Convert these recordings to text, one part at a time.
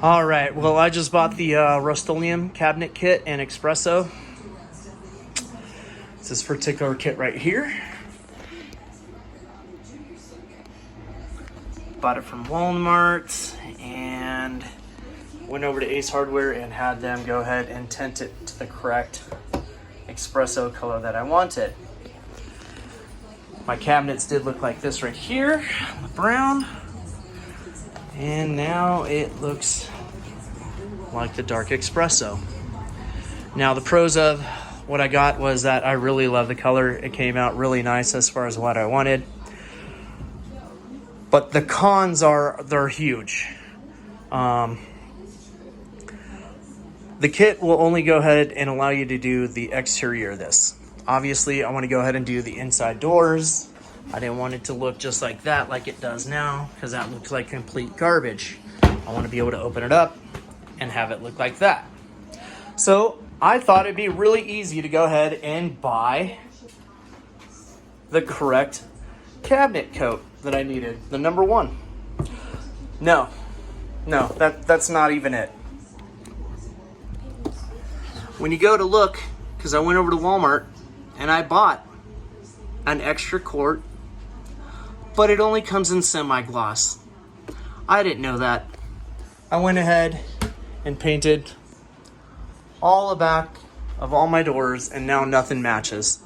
All right, well, I just bought the Rust Oleum Cabinet kit and espresso. It's this particular kit right here. Bought it from Walmart and went over to Ace Hardware and had them go ahead and tint it to the correct espresso color that I wanted. My cabinets did look like this right here, the brown. And now it looks like the dark espresso. Now the pros of what I got was that I really love the color. It came out really nice as far as what I wanted. But the cons are, they're huge. The kit will only go ahead and allow you to do the exterior of this. Obviously, I want to go ahead and do the inside doors. I didn't want it to look just like that, like it does now, because that looks like complete garbage. I want to be able to open it up and have it look like that. So I thought it'd be really easy to go ahead and buy the correct cabinet coat that I needed, the number one. No, that's not even it. When you go to look, because I went over to Walmart and I bought an extra quart, but it only comes in semi-gloss. I didn't know that. I went ahead and painted all the back of all my doors, and now nothing matches.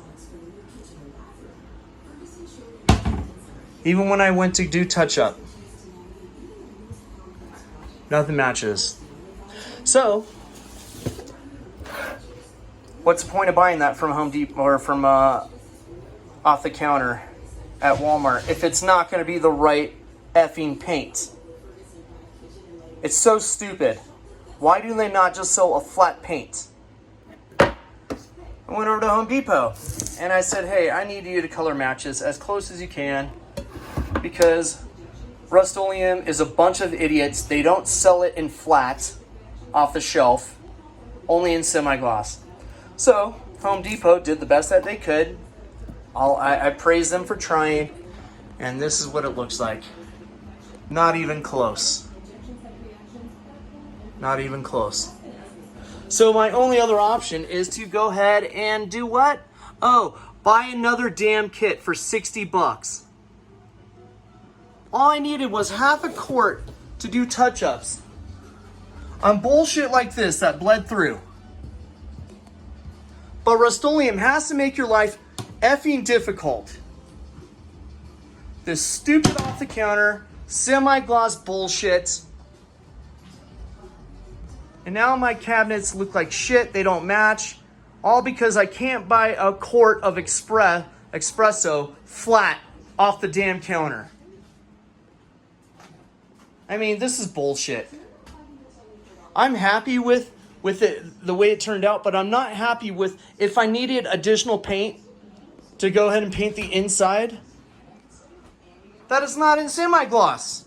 Even when I went to do touch-up, nothing matches. So, what's the point of buying that from Home Depot or from off the counter at Walmart if it's not going to be the right effing paint? It's so stupid. Why do they not just sell a flat paint? I went over to Home Depot and I said, hey, I need you to color matches as close as you can, because Rust Oleum is a bunch of idiots. They don't sell it in flat off the shelf, only in semi-gloss. So Home Depot did the best that they could. I praise them for trying, and this is what it looks like. Not even close. Not even close. So my only other option is to go ahead and do what? Oh, buy another damn kit for 60 bucks. All I needed was half a quart to do touch-ups on bullshit like this that bled through. But Rust Oleum has to make your life effing difficult. This stupid off-the-counter, semi-gloss bullshit. And now my cabinets look like shit. They don't match. All because I can't buy a quart of espresso flat off the damn counter. I mean, this is bullshit. I'm happy with it, the way it turned out, but I'm not happy with if I needed additional paint to go ahead and paint the inside. That is not in semi-gloss.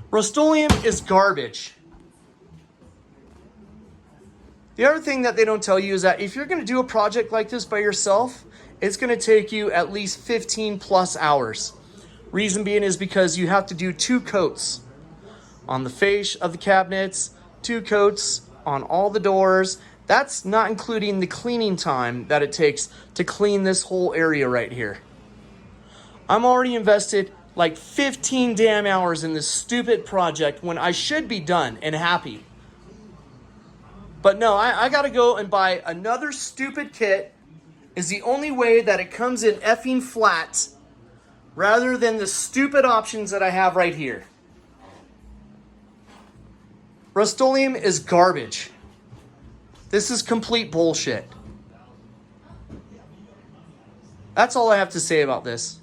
Rust Oleum is garbage. The other thing that they don't tell you is that if you're going to do a project like this by yourself, it's going to take you at least 15 plus hours. Reason being is because you have to do 2 coats on the face of the cabinets, 2 coats on all the doors. That's not including the cleaning time that it takes to clean this whole area right here. I'm already invested like 15 damn hours in this stupid project when I should be done and happy. But no, I gotta go and buy another stupid kit. Is the only way that it comes in effing flat, rather than the stupid options that I have right here. Rust Oleum is garbage. This is complete bullshit. That's all I have to say about this.